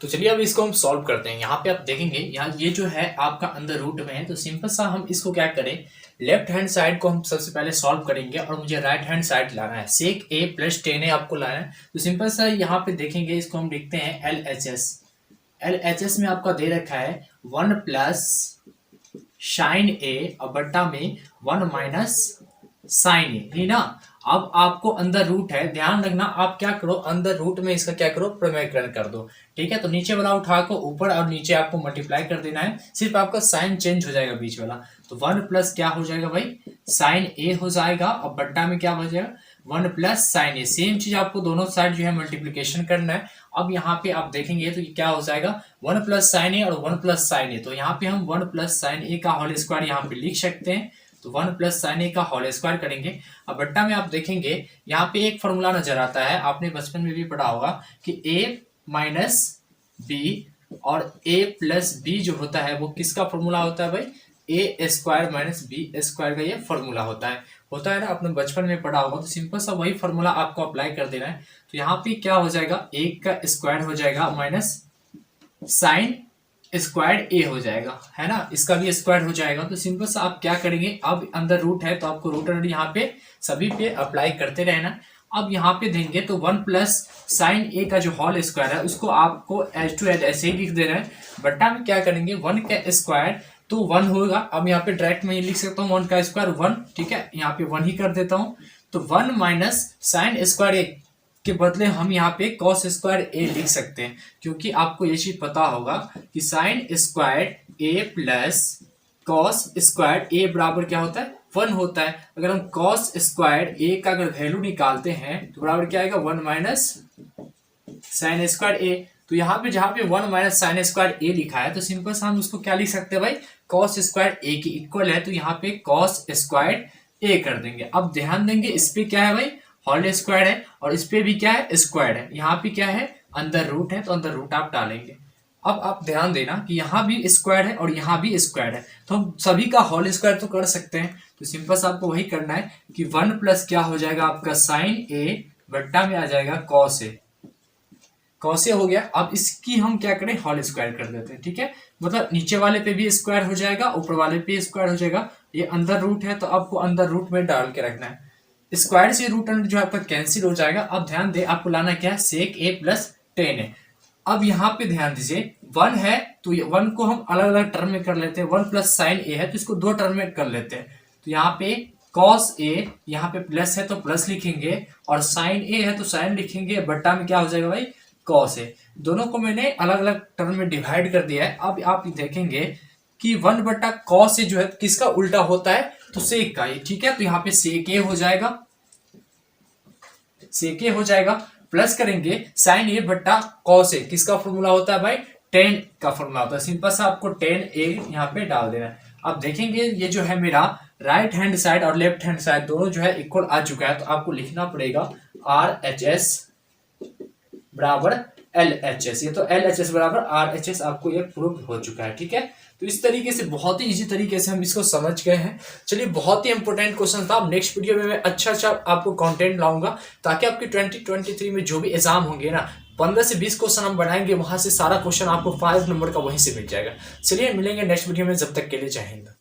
तो चलिए अब इसको हम सॉल्व करते हैं। यहाँ पे आप देखेंगे, यहाँ ये जो है आपका अंदर रूट में है, तो सिंपल सा हम इसको क्या करें, लेफ्ट हैंड साइड को हम सबसे पहले सॉल्व करेंगे और मुझे राइट हैंड साइड लाना है। सेक ए प्लस टेन ए आपको लाना है। तो सिंपल सा यहाँ पे देखेंगे, इसको हम लिखते हैं L H S. L H S में आपका दे रखा है 1 प्लस साइन ए और बट्टा में 1 माइनस साइन ए, है ना। अब आपको अंदर रूट है, ध्यान रखना, आप क्या करो, अंदर रूट में इसका क्या करो, प्रमेयकरण कर दो। ठीक है, तो नीचे वाला उठा को ऊपर और नीचे आपको मल्टीप्लाई कर देना है, सिर्फ आपका साइन चेंज हो जाएगा बीच वाला। तो 1 प्लस क्या हो जाएगा भाई, साइन ए हो जाएगा और बट्टा में क्या हो जाएगा, 1 प्लस साइन ए। सेम चीज आपको दोनों साइड जो है मल्टीप्लीकेशन करना है। अब यहाँ पे आप देखेंगे तो ये क्या हो जाएगा, 1 प्लस साइन ए और 1 प्लस साइन ए। तो यहाँ पे हम 1 प्लस साइन ए का होल स्क्वायर यहाँ पे लिख सकते हैं। तो 1 प्लस साइन ए का होल स्क्वायर करेंगे। अब बट्टा में आप देखेंगे यहाँ पे एक फॉर्मूला नजर आता है, आपने बचपन में भी पढ़ा होगा कि a माइनस बी और a प्लस बी जो होता है वो किसका फॉर्मूला होता है भाई, ए स्क्वायर माइनस बी स्क्वायर का ये फॉर्मूला होता है ना, आपने बचपन में पढ़ा होगा। तो सिंपल सा वही फॉर्मूला आपको अप्लाई कर देना है। तो यहाँ पे क्या हो जाएगा, एक का स्क्वायर हो जाएगा माइनस साइन स्क्वायर ए हो जाएगा, है ना, इसका भी स्क्वायर हो जाएगा। तो सिंपल सा आप क्या करेंगे, अब अंदर रूट है तो आपको रूट अंडर यहाँ पे सभी पे अप्लाई करते रहना। अब यहाँ पे देंगे तो 1 प्लस साइन ए का जो होल स्क्वायर है उसको आपको एच टू एच ऐसे ही लिख देना है। बट्टा में क्या करेंगे, 1 का स्क्वायर तो 1 होगा। अब यहाँ पे डायरेक्ट में लिख सकता हूँ 1 का स्क्वायर 1, ठीक है, यहाँ पे 1 ही कर देता हूँ। तो 1 माइनस साइन स्क्वायर ए के बदले हम यहाँ पे कॉस स्क्वायर ए लिख सकते हैं, क्योंकि आपको ये चीज पता होगा कि साइन स्क्वायर ए प्लस कॉस स्क्वायर ए बराबर क्या होता है, 1 होता है। अगर हम कॉस स्क्वायर ए का अगर वैल्यू निकालते हैं तो बराबर क्या आएगा, 1 माइनस साइन स्क्वायर ए। तो यहाँ पे जहां पे 1 माइनस साइन स्क्वायर ए लिखा है तो सिंपल से हम उसको क्या लिख सकते हैं भाई, कॉस स्क्वायर ए की इक्वल है, तो यहाँ पे कॉस स्क्वायर ए कर देंगे। अब ध्यान देंगे इस पे क्या है भाई, होल स्क्वायर है और इस पे भी क्या है, स्क्वायर है। यहाँ पे क्या है, अंदर रूट है, तो अंदर रूट आप डालेंगे। अब आप ध्यान देना कि यहाँ भी स्क्वायर है और यहाँ भी स्क्वायर है, तो हम सभी का होल स्क्वायर तो कर सकते हैं। तो सिंपल से आपको वही करना है कि 1 प्लस क्या हो जाएगा आपका साइन ए, बट्टा में आ जाएगा कॉस ए। कॉस ए हो गया। अब इसकी हम क्या करें, होल स्क्वायर कर देते हैं। ठीक है, मतलब नीचे वाले पे भी स्क्वायर हो जाएगा, ऊपर वाले पे स्क्वायर हो जाएगा। ये अंदर रूट है तो आपको अंदर रूट में डाल के रखना है। स्क्वायर से रूट अंडर जो आपका कैंसिल हो जाएगा। अब ध्यान दे, आपको लाना क्या है, सेक ए प्लस टेन है। अब यहाँ पे ध्यान दीजिए, 1 है तो 1 को हम अलग अलग टर्म में कर लेते हैं। 1 प्लस साइन ए है तो इसको 2 टर्म में कर लेते हैं। तो यहाँ पे कॉस ए, यहाँ पे प्लस है तो प्लस लिखेंगे और साइन ए है तो साइन लिखेंगे, बट्टा में क्या हो जाएगा भाई, कॉस ए। दोनों को मैंने अलग अलग टर्म में डिवाइड कर दिया है। अब आप देखेंगे कि 1 बट्टा कॉस ए जो है किसका उल्टा होता है, तो सेक का ही। ठीक है, तो यहाँ पे सेक ए हो जाएगा, सेक ए हो जाएगा, प्लस करेंगे साइन ए बट्टा कॉस ए, किसका फॉर्मूला होता है भाई, टेन का फॉर्मूला होता है। सिंपल सा आपको टेन ए यहाँ पे डाल देना है। अब देखेंगे ये जो है मेरा राइट हैंड साइड और लेफ्ट हैंड साइड दोनों जो है इक्वल आ चुका है, तो आपको लिखना पड़ेगा आर एच एस बराबर एल एच एस। ये तो एल एच एस बराबर आर एच एस आपको ये प्रूव हो चुका है। ठीक है, तो इस तरीके से बहुत ही इजी तरीके से हम इसको समझ गए हैं। चलिए, बहुत ही इंपॉर्टेंट क्वेश्चन था। अब नेक्स्ट वीडियो में मैं अच्छा आपको कंटेंट लाऊंगा, ताकि आपके 2023 में जो भी एग्जाम होंगे ना, 15 से 20 क्वेश्चन हम बनाएंगे, वहां से सारा क्वेश्चन आपको 5 नंबर का वहीं से मिल जाएगा। चलिए मिलेंगे नेक्स्ट वीडियो में, जब तक के लिए जय हिंद।